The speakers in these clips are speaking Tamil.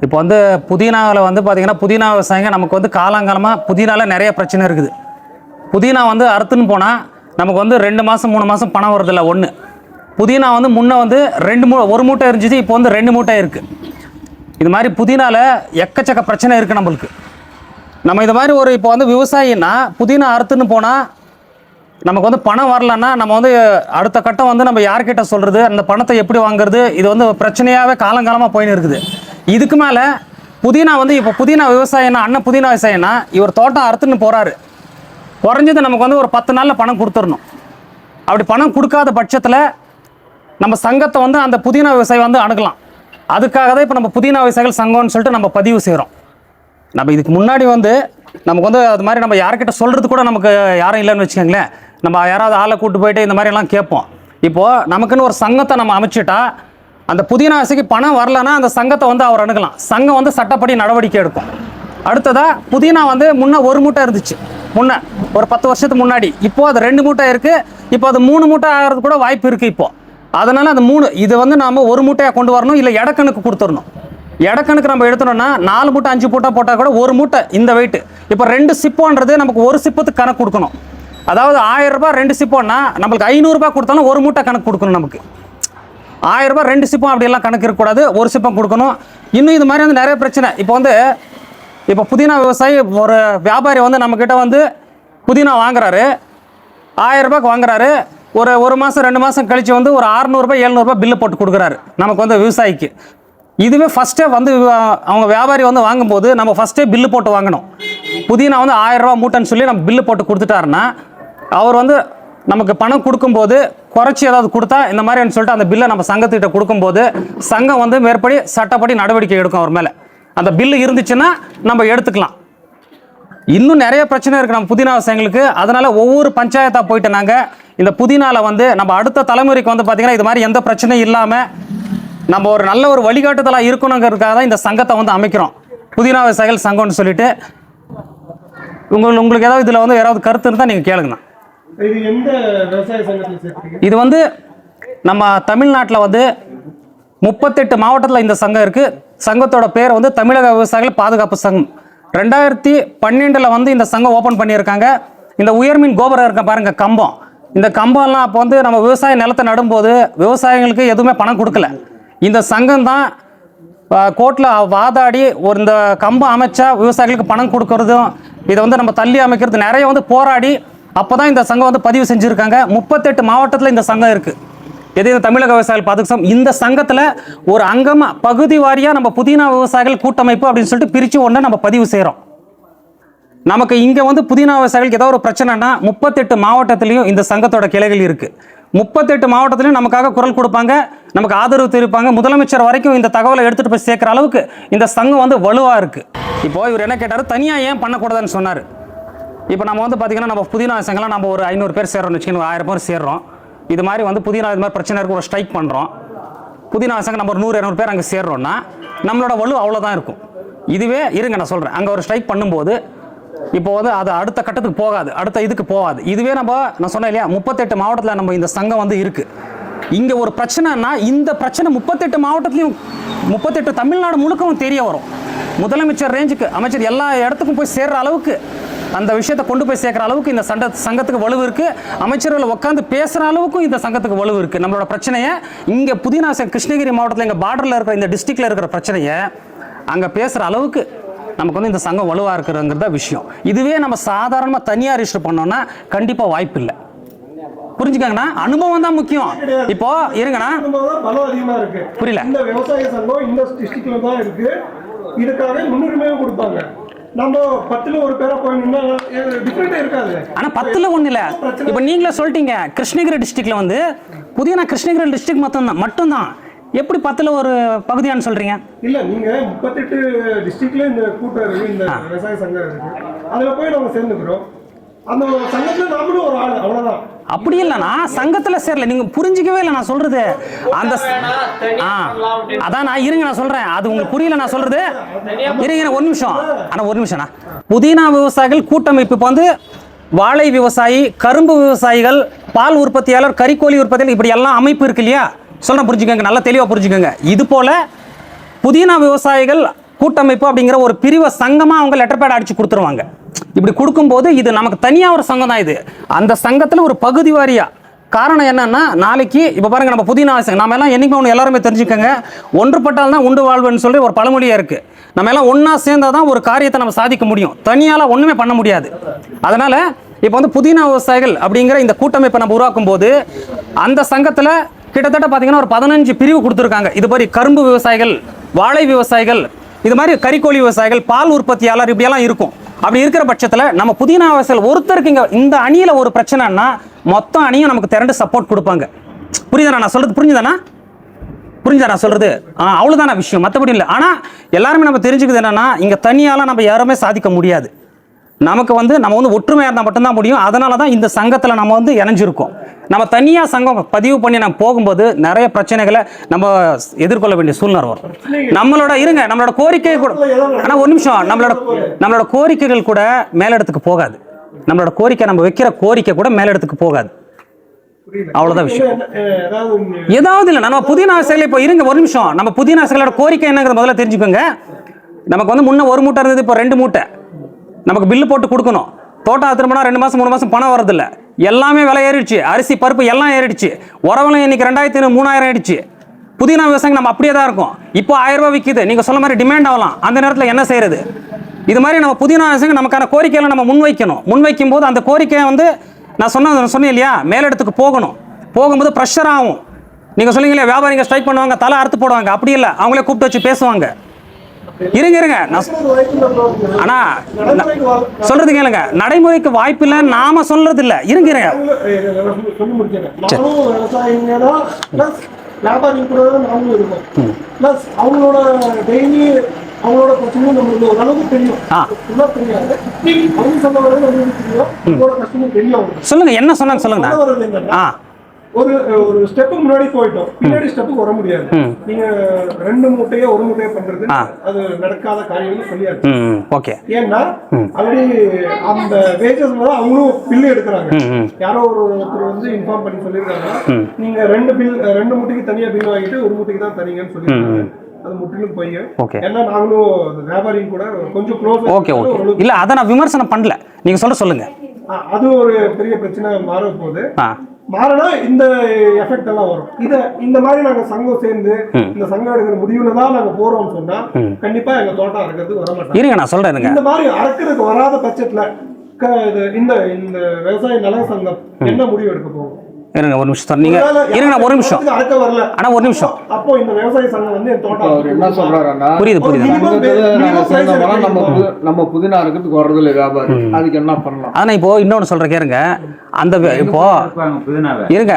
இப்போ வந்து புதினாவில் வந்து பார்த்திங்கன்னா புதினா விவசாயிங்க நமக்கு வந்து காலங்காலமாக புதினாவில் நிறைய பிரச்சனை இருக்குது. புதினா வந்து அறுத்துன்னு போனால் நமக்கு வந்து 2 மாதம் 3 மாதம் பணம் வருதில்ல. ஒன்று புதினா வந்து முன்னே வந்து ஒரு மூட்டை இருந்துச்சு, இப்போ வந்து 2 மூட்டை இருக்குது. இது மாதிரி புதினாவில் எக்கச்சக்க பிரச்சனை இருக்குது நம்மளுக்கு. நம்ம இது மாதிரி ஒரு இப்போ வந்து விவசாயின்னா புதினா அறுத்துன்னு போனால் நமக்கு வந்து பணம் வரலன்னா நம்ம வந்து அடுத்த கட்டம் வந்து நம்ம யார்கிட்ட சொல்கிறது, அந்த பணத்தை எப்படி வாங்குறது, இது வந்து பிரச்சனையாகவே காலங்காலமாக போயின்னு இருக்குது. இதுக்கு மேலே புதினா வந்து இப்போ புதினா விவசாயம்னா அண்ணன் புதினா விவசாயம்னா இவர் தோட்டம் அறுத்துன்னு போகிறாரு, குறைஞ்சது நமக்கு வந்து ஒரு 10 நாளில் பணம் கொடுத்துடணும். அப்படி பணம் கொடுக்காத பட்சத்தில் நம்ம சங்கத்தை வந்து அந்த புதினா விவசாயி வந்து அணுகலாம். அதுக்காக தான் இப்போ நம்ம புதினா விவசாயிகள் சங்கம்னு சொல்லிட்டு நம்ம பதிவு செய்கிறோம். நம்ம இதுக்கு முன்னாடி வந்து நமக்கு வந்து அது மாதிரி நம்ம யார்கிட்ட சொல்கிறது கூட நமக்கு யாரும் இல்லைன்னு வச்சுக்கோங்களேன். நம்ம யாராவது ஆளை கூப்பிட்டு போயிட்டு இந்த மாதிரிலாம் கேட்போம். இப்போது நமக்குன்னு ஒரு சங்கத்தை நம்ம அமைச்சிட்டா அந்த புதினா விவசாயிக்கு பணம் வரலன்னா அந்த சங்கத்தை வந்து அவர் அணுகலாம். சங்கம் வந்து சட்டப்படி நடவடிக்கை எடுக்கும். அடுத்ததாக புதினா வந்து முன்னே 1 மூட்டை இருந்துச்சு, முன்னே ஒரு 10 வருஷத்துக்கு முன்னாடி. இப்போது அது 2 மூட்டை இருக்குது. இப்போ அது 3 மூட்டை ஆகிறது கூட வாய்ப்பு இருக்குது. இப்போது அதனால் அந்த 3 இது வந்து நாம் 1 மூட்டையாக கொண்டு வரணும், இல்லை எடக்கணக்கு கொடுத்துடணும். எடக்கணக்கு நம்ம எடுத்துனோம்னா 4 மூட்டை 5 மூட்டை போட்டால் கூட 1 மூட்டை இந்த வெயிட்டு. இப்போ 2 சிப்போன்றது நமக்கு 1 சிப்பத்துக்கு கணக்கு கொடுக்கணும். அதாவது 1000 ரூபாய் 2 சிப்போன்னா நம்மளுக்கு 500 ரூபாய் கொடுத்தாலும் 1 மூட்டை கணக்கு கொடுக்கணும். நமக்கு 1000 ரூபாய் 2 சிப்பம் அப்படியெல்லாம் கணக்கு இருக்கக்கூடாது, 1 சிப்பம் கொடுக்கணும். இன்னும் இது மாதிரி வந்து நிறைய பிரச்சனை. இப்போ புதினா விவசாயி ஒரு வியாபாரி வந்து நம்மக்கிட்ட வந்து புதினா வாங்குறாரு, 1000 ரூபாய்க்கு வாங்குறாரு. ஒரு மாதம் 2 மாதம் கழித்து வந்து ஒரு 600 ரூபாய் 700 ரூபாய் பில்லு போட்டு கொடுக்குறாரு நமக்கு வந்து விவசாயிக்கு. இதுவே ஃபஸ்ட்டே வந்து அவங்க வியாபாரி வந்து வாங்கும்போது நம்ம ஃபஸ்ட்டே பில்லு போட்டு வாங்கணும். புதினா வந்து 1000 ரூபா மூட்டைன்னு சொல்லி நம்ம பில்லு போட்டு கொடுத்துட்டாருன்னா அவர் வந்து நமக்கு பணம் கொடுக்கும்போது குறைச்சி ஏதாவது கொடுத்தா இந்த மாதிரின்னு சொல்லிட்டு அந்த பில்லை நம்ம சங்கத்திட்ட கொடுக்கும்போது சங்கம் வந்து மேற்படி சட்டப்படி நடவடிக்கை எடுக்கும் அவர் மேலே. அந்த பில்லு இருந்துச்சுன்னா நம்ம எடுத்துக்கலாம். இன்னும் நிறைய பிரச்சனை இருக்குது நம்ம புதினா விவசாயிகளுக்கு. அதனால் ஒவ்வொரு பஞ்சாயத்தாக போயிட்டு நாங்கள் இந்த புதினாவில் வந்து நம்ம அடுத்த தலைமுறைக்கு வந்து பார்த்திங்கன்னா இது மாதிரி எந்த பிரச்சனையும் இல்லாமல் நம்ம ஒரு நல்ல ஒரு வழிகாட்டுதலாக இருக்கணுங்கிறதுக்காக தான் இந்த சங்கத்தை வந்து அமைக்கிறோம், புதினா விவசாயிகள் சங்கம்னு சொல்லிட்டு. உங்களுக்கு ஏதாவது இதில் வந்து யாராவது கருத்து இருந்தால் நீங்கள் கேளுங்கண்ணா. இது வந்து நம்ம தமிழ்நாட்டில் வந்து 38 மாவட்டத்தில் இந்த சங்கம் இருக்குது. சங்கத்தோட பேர் வந்து தமிழக விவசாயிகள் பாதுகாப்பு சங்கம். 2012 வந்து இந்த சங்கம் ஓப்பன் பண்ணியிருக்காங்க. இந்த உயர்மின் கோபுரம் இருக்க பாருங்க, கம்பம். இந்த கம்பம்லாம் அப்போ வந்து நம்ம விவசாய நிலத்தை நடும்போது விவசாயிகளுக்கு எதுவுமே பணம் கொடுக்கல. இந்த சங்கம் தான் கோர்ட்டில் வாதாடி இந்த கம்பம் அமைச்சா விவசாயிகளுக்கு பணம் கொடுக்கறதும் இதை வந்து நம்ம தள்ளி அமைக்கிறது நிறைய வந்து போராடி அப்போ தான் இந்த சங்கம் வந்து பதிவு செஞ்சுருக்காங்க. 38 மாவட்டத்தில் இந்த சங்கம் இருக்குது. எது இந்த தமிழக விவசாயிகள் பாதுகாப்பு சங்கம். இந்த சங்கத்தில் ஒரு அங்கமாக பகுதி வாரியாக நம்ம புதினா விவசாயிகள் கூட்டமைப்பு அப்படின்னு சொல்லிட்டு பிரித்து ஒன்று நம்ம பதிவு செய்கிறோம். நமக்கு இங்கே வந்து புதினா விவசாயிகளுக்கு ஏதோ ஒரு பிரச்சனைனா 38 மாவட்டத்திலையும் இந்த சங்கத்தோட கிளைகள் இருக்குது. 38 மாவட்டத்திலையும் நமக்காக குரல் கொடுப்பாங்க, நமக்கு ஆதரவு தெரிவிப்பாங்க. முதலமைச்சர் வரைக்கும் இந்த தகவலை எடுத்துகிட்டு போய் சேர்க்குற அளவுக்கு இந்த சங்கம் வந்து வலுவாக இருக்குது. இப்போது இவர் என்ன கேட்டார், தனியாக ஏன் பண்ணக்கூடாதுன்னு சொன்னார். இப்போ நம்ம வந்து பார்த்திங்கன்னா நம்ம புதினா சங்கம்லாம் நம்ம ஒரு 500 பேர் சேர்றோம்னு வச்சுக்கோங்க, 1000 பேர் சேர்றோம். இது மாதிரி வந்து புதினா இது மாதிரி பிரச்சனை இருக்குது, ஒரு ஸ்ட்ரைக் பண்ணுறோம். புதினா சங்கம் நம்ம ஒரு 100-200 பேர் அங்கே சேர்றோம்னா நம்மளோட வலு அவ்வளோதான் இருக்கும். இதுவே இருங்க நான் சொல்கிறேன், அங்கே ஒரு ஸ்ட்ரைக் பண்ணும்போது இப்போ வந்து அது அடுத்த கட்டத்துக்கு போகாது, அடுத்த இதுக்கு போகாது. இதுவே நான் சொன்னேன் இல்லையா, 38 மாவட்டத்தில் நம்ம இந்த சங்கம் வந்து இருக்குது. இங்கே ஒரு பிரச்சனைனா இந்த பிரச்சனை 38 மாவட்டத்துலையும் 38 தமிழ்நாடு முழுக்கவும் தெரிய வரும். முதலமைச்சர் ரேஞ்சுக்கு அமைச்சர் எல்லா இடத்துக்கும் போய் சேர்ற அளவுக்கு அந்த விஷயத்தை கொண்டு போய் சேர்க்குற அளவுக்கு இந்த சங்கத்துக்கு வலு இருக்குது. அமைச்சர்கள் உட்காந்து பேசுகிற அளவுக்கும் இந்த சங்கத்துக்கு வலு இருக்குது. நம்மளோட பிரச்சனையை இங்கே புதினா கிருஷ்ணகிரி மாவட்டத்தில் எங்கள் பார்டரில் இருக்கிற இந்த டிஸ்ட்ரிக்டில் இருக்கிற பிரச்சனையை அங்கே பேசுகிற அளவுக்கு நமக்கு வந்து இந்த சங்கம் வலுவாக இருக்கிறதுங்கிறத விஷயம். இதுவே நம்ம சாதாரணமாக தனியார் ரிஜிஸ்டர் பண்ணோம்னா கண்டிப்பாக வாய்ப்பு இல்லை. புரிஞ்சுக்கங்கண்ணா, அனுபவம் தான் முக்கியம். இப்போ இருங்கண்ணா, புரியல. இந்த விவசாய சங்கம் இந்த டிஸ்ட்ரிக்ட்ல தான் இருக்கு, இதுக்காக முன்னுரிமையை கொடுப்பாங்க. நம்ம 10ல் ஒரு பேரா போயினா டிஃபரெண்டா இருக்காது. ஆனா 10ல் ஒண்ணு இல்ல. இப்போ நீங்களே சொல்லிட்டீங்க, கிருஷ்ணகிரி டிஸ்ட்ரிக்ட்ல வந்து புதினா கிருஷ்ணகிரி டிஸ்ட்ரிக்ட் மட்டும்தான் எப்படி 10ல் ஒரு பகுதியான்னு சொல்றீங்க? இல்ல, நீங்க 38 டிஸ்ட்ரிக்ட்ல இந்த கூட்டம் இருக்கு, இந்த விவசாய சங்கம் இருக்கு, அதுல போய் நம்ம சேர்ந்துக்கிறோம். அந்த சங்கத்துல நாமளும் ஒரு ஆள், அவ்வளவுதான். அப்படி இல்லைண்ணா, சங்கத்தில் சேரல, நீங்கள் புரிஞ்சிக்கவே இல்லை நான் சொல்கிறது. அந்த அதான் நான் இருங்க நான் சொல்கிறேன், அது உங்களுக்கு புரியல நான் சொல்கிறது. இருங்க ஒரு நிமிஷம், ஆனால் ஒரு நிமிஷம்ண்ணா. புதினா விவசாயிகள் கூட்டமைப்பு இப்போ வந்து வாழை விவசாயி, கரும்பு விவசாயிகள், பால் உற்பத்தியாளர், கறிக்கோழி உற்பத்தியாளர், இப்படி எல்லாம் அமைப்பு இருக்கு இல்லையா, சொல்கிறேன் புரிஞ்சுக்கோங்க, நல்லா தெளிவாக புரிஞ்சுக்கோங்க. இது போல் புதினா விவசாயிகள் கூட்டமைப்பு அப்படிங்கிற ஒரு பிரிவை சங்கமாக அவங்க லெட்டர் பேட் அடிச்சு கொடுத்துருவாங்க. இப்படி கொடுக்கும்போது இது நமக்கு தனியாக ஒரு சங்கம் தான். இது அந்த சங்கத்தில் ஒரு பகுதி வாரியாக. காரணம் என்னன்னா, நாளைக்கு இப்போ பாருங்க, நம்ம புதினா நம்ம எல்லாம் என்னைக்குமே ஒன்று எல்லாருமே தெரிஞ்சுக்கோங்க, ஒன்றுபட்டால் தான் உண்டு வாழ்வுன்னு சொல்லி ஒரு பழமொழியாக இருக்குது. நம்ம எல்லாம் ஒன்றா சேர்ந்தால் தான் ஒரு காரியத்தை நம்ம சாதிக்க முடியும். தனியால் ஒன்றுமே பண்ண முடியாது. அதனால் இப்போ வந்து புதினா விவசாயிகள் அப்படிங்கிற இந்த கூட்டமைப்பை நம்ம உருவாக்கும் போது அந்த சங்கத்தில் கிட்டத்தட்ட பார்த்தீங்கன்னா ஒரு 15 பிரிவு கொடுத்துருக்காங்க. இது மாதிரி கரும்பு விவசாயிகள், வாழை விவசாயிகள், இது மாதிரி கறிக்கோழி விவசாயிகள், பால் உற்பத்தியாளர், இப்படியெல்லாம் இருக்கும். அப்படி இருக்கிற பட்சத்தில் நம்ம புதினா விவசாயிகள் ஒருத்தருக்கு இங்கே இந்த அணியில் ஒரு பிரச்சனைன்னா மொத்தம் அணியும் நமக்கு திரண்டு சப்போர்ட் கொடுப்பாங்க. புரியுதாண்ணா நான் சொல்கிறது? புரிஞ்சுதா நான் சொல்கிறது? அவ்வளோதான விஷயம், மற்றபடி இல்லை. ஆனால் எல்லாருமே நம்ம தெரிஞ்சுக்குது என்னென்னா, இங்கே தனியால் நம்ம யாருமே சாதிக்க முடியாது. நமக்கு வந்து நம்ம வந்து ஒற்றுமையாக இருந்தால் மட்டும்தான் முடியும். அதனால தான் இந்த சங்கத்தில் நம்ம வந்து இணைஞ்சிருக்கோம். நம்ம தனியாக சங்கம் பதிவு பண்ணி நம்ம போகும்போது நிறைய பிரச்சனைகளை நம்ம எதிர்கொள்ள வேண்டிய சூழ்நிலை வரும். நம்மளோட கோரிக்கை கூட, ஆனால் ஒரு நிமிஷம், நம்மளோட கோரிக்கைகள் கூட மேலிடத்துக்கு போகாது. நம்மளோட கோரிக்கை, நம்ம வைக்கிற கோரிக்கை கூட மேலிடத்துக்கு போகாது. அவ்வளோதான் விஷயம். ஏதாவது இல்லை, நம்ம புதினா விவசாயிகள் இப்போ ஒரு நிமிஷம், நம்ம புதினா விவசாயிகளோட கோரிக்கை என்னங்கிறத முதல்ல தெரிஞ்சுக்கோங்க. நமக்கு வந்து முன்ன 1 மூட்டை இருந்தது, இப்போ 2 மூட்டை நமக்கு பில்லு போட்டு கொடுக்கணும். தோட்டம் திரும்பினா 2 மாதம் 3 மாதம் பணம் வரதில்ல. எல்லாமே விலை ஏறிடுச்சு. அரிசி பருப்பு எல்லாம் ஏறிடுச்சு. உரவலும் இன்னைக்கு 2500 3000 ஆயிடுச்சு. புதினா விவசாயம் நம்ம அப்படியே தான் இருக்கும். இப்போ 1000 ரூபாய் விற்கிது. நீங்கள் சொல்ல மாதிரி டிமாண்ட் ஆகலாம். அந்த நேரத்தில் என்ன செய்யறது? இது மாதிரி நம்ம புதினா விவசாயம் நமக்கான கோரிக்கைகளை நம்ம முன்வைக்கும் போது அந்த கோரிக்கையை வந்து நான் சொன்னேன் இல்லையா, மேலிடத்துக்கு போகும்போது ப்ரெஷர் ஆகும். நீங்கள் சொன்னீங்க இல்லையா, வியாபாரிங்க ஸ்ட்ரைக் பண்ணுவாங்க, தலை அறுத்து போடுவாங்க. அப்படி இல்லை, அவங்களே கூப்பிட்டு வச்சு பேசுவாங்க. இருங்க ஆனா சொல்றது கேளுங்க, நடைமுறைக்கு வாய்ப்பு இல்லை நாம சொல்றது இல்ல. இருங்க அவங்களோட பிரச்சனையும் நம்மளுக்கு ஓரளவுக்கு தெரியும். சொல்லுங்க, என்ன சொன்னாங்க சொல்லுங்க. ஒரு ஸ்டெப்புக்கு முன்னாடி போயிட்டோம், பின்னாடி ஸ்டெப்புக்கு வர முடியாது. நீங்க 2 மூட்டையோ 1 மூட்டையோ பண்றது அது நடக்காத காரியம்னு சொல்லியாச்சு. ஓகே. ஏன்னா ஆல்ரெடி அந்த வேஜஸ்ல தான் அவங்களும் பில்லு எடுக்கிறாங்க. யாரோ ஒருத்தர் வந்து இன்ஃபார்ம் பண்ணி சொல்லியிருக்காங்க, நீங்க 2 மூட்டைக்கு தனியா பில் வாங்கிட்டு 1 மூட்டைக்கு தான் தரீங்கன்னு சொல்லியிருக்காங்க. அது முற்றிலும் போய் ஏன்னா நாங்களும் வியாபாரியும் கூட கொஞ்சம் க்ளோஸ். ஓகே இல்ல, அதை நான் விமர்சனம் பண்ணல, நீங்க சொல்லுங்க. அது ஒரு பெரிய பிரச்சனை மாற போகுது. மாறினா இந்த எஃபெக்ட் எல்லாம் வரும். இந்த மாதிரி நாங்க சங்கம் சேர்ந்து இந்த சங்கம் எடுக்கிற முடிவுல தான் நாங்க போறோம்னு சொன்னா கண்டிப்பா எங்க தோட்டம் அறுக்கிறதுக்கு வர மாட்டாங்க. இருங்க நான் சொல்றேன். இந்த மாதிரி அறுக்கிறதுக்கு வராத பட்சத்துல இந்த விவசாய நல சங்கம் என்ன முடிவு எடுக்க போகும்? இருங்க ஒரு நிமிஷம், நீங்க இருங்க ஒரு நிமிஷம். ஆனா ஒரு நிமிஷம், அப்போ இந்த விவசாய சங்கம் வந்து தோட்டம் என்ன சொல்றாருன்னா, புரியுது நம்ம புதினா இருக்கிறதுக்கு வர்றது இல்லை வியாபாரி, அதுக்கு என்ன பண்ணலாம்? ஆனா இப்போ இன்னொன்னு சொல்றேன் கேளுங்க. அந்த இப்போ இருங்க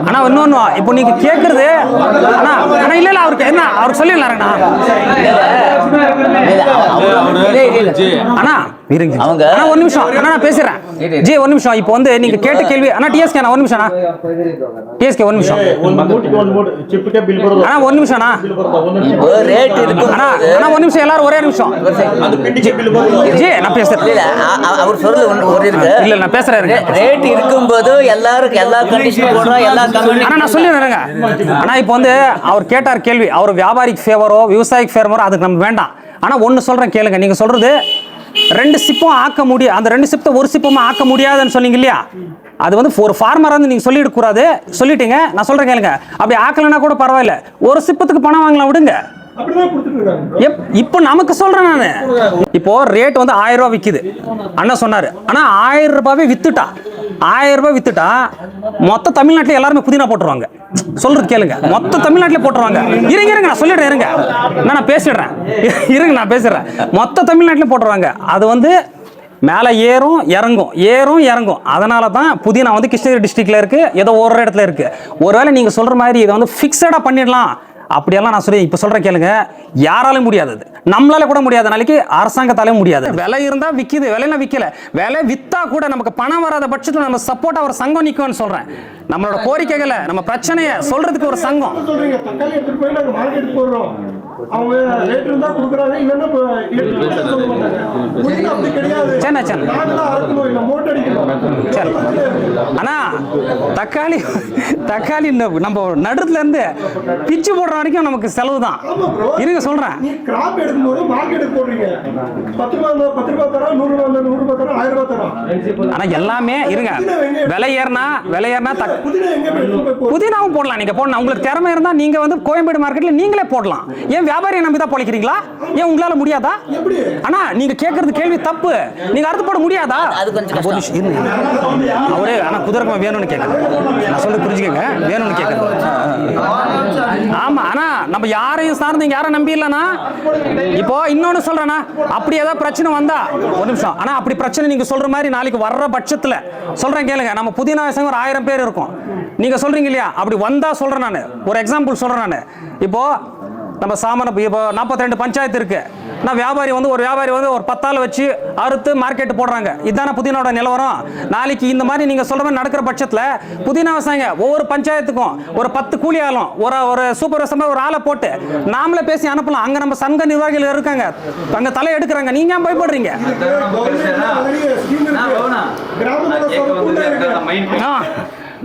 ஆனா இன்னொன்னு இப்போ நீங்க கேக்குறது இல்ல அவருக்கு என்ன அவர் சொல்லிடலாருண்ணா. அண்ணா இருங்க ஒரு நிமிஷம், நான் பேசுறேன் ஜி ஒரு நிமிஷம். இப்போ வந்து நீங்க கேட்ட கேள்வி டிஎஸ்கே ஒரு நிமிஷம், டிஎஸ்கே ஒரு நிமிஷம் ஒரு நிமிஷம் ஒரு நிமிஷம், எல்லாரும் ஒரே நிமிஷம் ஜி நான் பேசுறேன். அவர் சொல்றது ஒரு இருக்கு இல்ல நான் பேசுறேன். ரேட் இருக்கும்போது எல்லாருக்கும் எல்லா கண்டிஷனும் போடுறோம், எல்லா கம்பெனி. நான் சொல்லிடுறேங்க. ஆனா இப்போ வந்து அவர் கேட்டார் கேள்வி, அவர் வியாபாரிக்கு ஃபேவரோ விவசாயிக்கு ஃபேவரோ அதுக்கு நம்ம வேண்டாம். ஆனா ஒன்னு சொல்றேன் கேளுங்க, நீங்க சொல்றது 2 சிப்பும் ஆக்க முடியும், அந்த 2 சிப்பை ஒரு சிப்பமா ஆக்க முடியாதுன்னு சொன்னீங்க இல்லையா, அது வந்து ஒரு ஃபார்மரா வந்து நீங்க சொல்லிட கூடாது, சொல்லிட்டீங்க. நான் சொல்றேன் கேளுங்க, அப்படி ஆக்கலன்னா கூட பரவாயில்ல, ஒரு சிப்பத்துக்கு பணம் வாங்கலாம் விடுங்க. இப்ப நமக்கு சொல்றேன் நானு, இப்போ ரேட் வந்து 1000 ரூபாய் விக்குது அண்ணா சொன்னாரு. ஆனா 1000 ரூபாவே வித்துட்டா, 1000 ரூபாய் வித்துட்டா மொத்த தமிழ்நாட்டுல எல்லாருமே புதினா போட்டுருவாங்க. சொல்றது கேளுங்க, மொத்த தமிழ்நாட்டுல போட்டுருவாங்க. இருங்க நான் சொல்லிடுறேன், இருங்க நான் பேசிடுறேன், இருங்க நான் பேசுறேன். மொத்த தமிழ்நாட்டுல போட்டுருவாங்க. அது வந்து மேலே ஏறும் இறங்கும். அதனால தான் புதினா வந்து கிருஷ்ணகிரி டிஸ்ட்ரிக்ட்ல இருக்கு, ஏதோ ஒரு இடத்துல இருக்கு. ஒருவேளை நீங்க சொல்ற மாதிரி இதை வந்து ஃபிக்ஸடா பண்ணிடலாம் அப்படியெல்லாம் நான் சொல்லி இப்போ சொல்கிறேன் கேளுங்க, யாராலும் முடியாது, நம்மளால கூட முடியாது, நாளைக்கு அரசாங்கத்தாலே முடியாது. விலை இருந்தால் விற்கிது, விலைனா விற்கல, விலை விற்றா கூட நமக்கு பணம் வராத பட்சத்தில் நம்ம சப்போர்ட்டாக ஒரு சங்கம் நிற்கும்னு சொல்கிறேன். நம்மளோட கோரிக்கைகளை நம்ம பிரச்சனையை சொல்றதுக்கு ஒரு சங்கம். அவங்க ரேட் இருந்தா கொடுக்குறாங்க, இல்லைன்னா எடுத்து சொல்ல மாட்டாங்க. புதினா அப்படி கிடையாது. சரிண்ணா, சரிண்ணா. நாங்களா அறுக்கணும், இல்ல மோட்டை அடிக்கணும். சரி. ஆனா தக்காளி தக்காளி நம்ம நடுத்துல இருந்து பிச்சு போடுற வரைக்கும் நமக்கு செலவு தான். ஆமா bro. இருங்க சொல்றேன். நீ கிராப் எடுக்கும்போது மார்க்கெட்டுக்கு போடுறீங்க. 10 ரூபாய் தரோம், 100 ரூபாய் தரோம், 1000 ரூபாய் தரோம். ஆனா எல்லாமே இருங்க, விலை ஏறினா புதினா எங்க போய் புதினாவும் போடலாம். நீங்க போடலாம், உங்களுக்கு திறமை இருந்தா நீங்க வந்து கோயம்பேடு மார்க்கெட்ல நீங்களே போடலாம். ஏன் வியாபாரியை நம்பி தான் பொழைக்கிறீங்களா? ஏன் உங்களால முடியாதா? எப்படி? ஆனா நீங்க கேக்குறது கேள்வி தப்பு. நீங்க அறுத்து போட முடியாதா? அது கொஞ்சம் கஷ்டம். ஒரு நிமிஷம் இருங்க. அவரே ஆனா குதிரமா வேணும்னு கேட்கறது. நான் சொல்ல புரிஞ்சுக்கங்க, வேணும்னு கேட்கறது. ஆமா, ஆனா நம்ம யாரையும் சார்ந்து யாரும் நம்பி இல்லைனா. இப்போ இன்னொன்னு சொல்றேன்னா, அப்படி ஏதாவது பிரச்சனை வந்தா ஒரு நிமிஷம். ஆனா அப்படி பிரச்சனை நீங்க சொல்ற மாதிரி நாளைக்கு வர்ற பட்சத்துல சொல்றேன் கேளுங்க. நம்ம புதினா சங்கம் ஒரு 1000 பேர் இருக்கும். நீங்க சொல்றீங்க இல்லையா, அப்படி வந்தா சொல்றேன் நான். ஒரு எக்ஸாம்பிள் சொல்றேன் நான். இப்போ நம்ம சாமான இப்போ 42 பஞ்சாயத்து இருக்கு. நான் வியாபாரி வந்து ஒரு 10 ஆள் வச்சு அறுத்து மார்க்கெட் போடுறாங்க. இதுதானே புதினாவோட நிலவரம். நாளைக்கு இந்த மாதிரி நீங்க சொல்ற மாதிரி நடக்கிற பட்சத்தில் புதினா விவசாயிங்க ஒவ்வொரு பஞ்சாயத்துக்கும் ஒரு 10 கூலி ஆளும் ஒரு சூப்பர்வைசர் ஒரு ஆளை போட்டு நாமளே பேசி அனுப்பலாம். அங்க நம்ம சங்க நிர்வாகிகள் இருக்காங்க, அங்க தலை எடுக்கிறாங்க. நீங்க ஏன் பயப்படுறீங்க?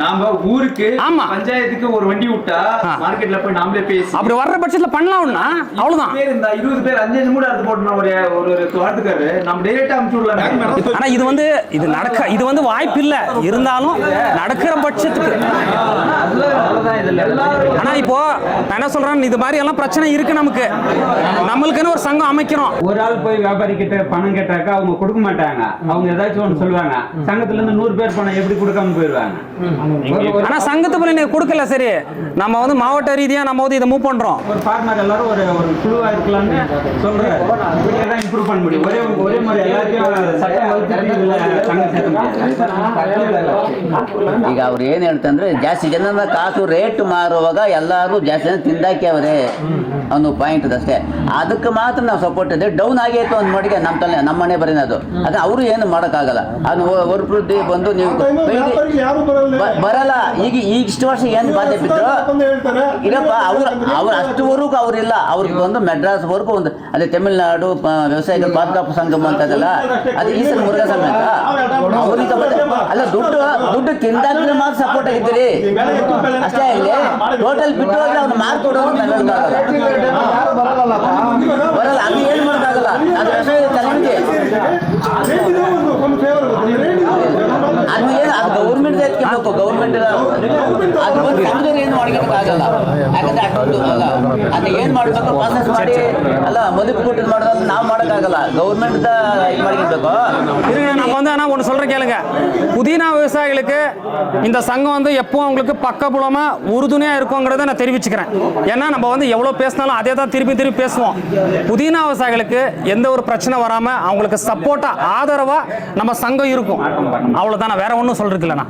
நாம ஊருக்கு ஆமா பஞ்சாயத்துக்கு ஒரு வண்டி விட்டா மார்க்கெட்ல போய் நாமளே பேசி அப்படி வர்ற பட்சத்துல பண்ணலாம்னா அவ்வளவுதான். 20 பேர் 5 மூட அறுத்து போட்டு ஒரு தோட்டத்துக்காரு நம்ம டைரக்டா அனுப்பிச்சு விடலாம். ஆனா இது வந்து வாய்ப்பு இல்ல. இருந்தாலும் நடக்கிற பட்சத்துக்கு ஆனா இப்போ நான் என்ன சொல்றேன், இது மாதிரி எல்லாம் பிரச்சனை இருக்கு. நம்மளுக்குன்னு ஒரு சங்கம் அமைக்கிறோம். ஒரு ஆள் போய் வியாபாரி கிட்ட பணம் கேட்டாக்கா அவங்க கொடுக்க மாட்டாங்க. அவங்க ஏதாச்சும் ஒன்று சொல்லுவாங்க. சங்கத்துல இருந்து 100 பேர் பணம் எப்படி கொடுக்காம போயிடுவாங்க. ஆனா சங்கத்து போல நீங்க கொடுக்கல. சரி, நம்ம வந்து மாவட்ட ரீதியா நம்ம வந்து இதை மூவ் பண்றோம். ஒரு பார்ட்னர் எல்லாரும் ஒரு குழுவா இருக்கலாம்னு சொல்றேன். இப்படியேதான் இம்ப்ரூவ் பண்ண முடியும். ஒரே மாதிரி எல்லாத்தையும் சட்டம் ಈಗ ಅವ್ರು ಏನ್ ಹೇಳ್ತಂದ್ರೆ ಜಾಸ್ತಿ ಜನ ಕಾಸು ರೇಟ್ ಮಾರುವಾಗ ಎಲ್ಲರೂ ಜಾಸ್ತಿ ಜನ ತಿಂದಾಕ್ಯವ್ರೆ ಅನ್ನೋ ಪಾಯಿಂಟ್ ಅಷ್ಟೇ. ಅದಕ್ಕೆ ಮಾತ್ರ ನಾವು ಸಪೋರ್ಟ್ ಇದೆ. ಡೌನ್ ಆಗೈತು ಅಂದ್ ಮಟ್ಟಿಗೆ ನಮ್ಮ ಮನೆ ಬರೀನ ಅದು ಅವರು ಏನು ಮಾಡೋಕ್ಕಾಗಲ್ಲ. ಅದು ಹೊರಪ್ರತಿ ಬಂದು ನೀವು ಬರಲ್ಲ. ಈಗ ಇಷ್ಟು ವರ್ಷ ಏನು ಬಾಧೆ ಬಿದ್ರು ಇರಪ್ಪ. ಅವ್ರು ಅಷ್ಟುವರೆಗೂ ಅವ್ರಿಲ್ಲ. ಅವ್ರಿಗೆ ಬಂದು ಮೆಡ್ರಾಸ್ ವರ್ಗು ಒಂದು ಅದೇ ತಮಿಳುನಾಡು ವ್ಯವಸಾಯಿಗಳ ಪಾದುಕಾಪು ಸಂಗಮ ಅಂತದಲ್ಲ, ಅದು ಈ ಸಲ ಮುರುಘಾ ಸಮೇತ ಅವ್ರಿಗೆ ಅಲ್ಲ ದುಡ್ಡು ತಿಂದಾಗ್ಲೇ ಮಾತ್ರ ಸಪೋರ್ಟ್ ಆಗಿದ್ದೀರಿ ಅಷ್ಟೇ. ಆಗಲಿ ಟೋಟಲ್ ಬಿಟ್ಟು ಹೋಗಿ ಅವ್ನು ಮಾರ್ಕ್ ಕೊಡೋರು ಬರಲ್ಲ. ಅದು ಏನು ಮಾಡೋಕ್ಕಾಗಲ್ಲ. ಅದು ವ್ಯವಸಾಯ ತಲೆಗೆ ಅದು ಏನು ಅದು ಗೌರ್ಮೆಂಟ್ ಎತ್ಕೋಬೇಕು. ಗೌರ್ಮೆಂಟ್ ಅದು ಬಂದು ಸಂಘದವ್ರು ಏನು ಮಾಡ್ಕೊಳಕ್ಕಾಗಲ್ಲ. ಯಾಕಂದ್ರೆ ಅಷ್ಟು ಅಲ್ಲ, ಅದು ಏನು ಮಾಡಬೇಕು ಪ್ರಾಸೆಸ್ ಮಾಡಿ ಅಲ್ಲ ಮದುವೆ ಕೊಟ್ಟು ಮಾಡೋದು ನಾವು ಮಾಡೋಕ್ಕಾಗಲ್ಲ. ಗೌರ್ಮೆಂಟ್ ಇದು ಮಾಡ್ಕೊಬೇಕು. நம்ம வந்து ஆனா ஒன்று சொல்ற கேளுங்க, புதினா விவசாயிகளுக்கு இந்த சங்கம் வந்து எப்போ அவங்களுக்கு பக்கபலமா உறுதுணையா இருக்குங்கிறத நான் தெரிவிச்சுக்கிறேன். ஏன்னா நம்ம வந்து எவ்வளவு பேசினாலும் அதே தான் திருப்பி பேசுவோம். புதினா விவசாயிகளுக்கு எந்த ஒரு பிரச்சனை வராம அவங்களுக்கு சப்போர்ட்டா ஆதரவா நம்ம சங்கம் இருக்கும். அவ்வளவுதான், வேற ஒன்றும் சொல்றதுக்கு இல்லைண்ணா.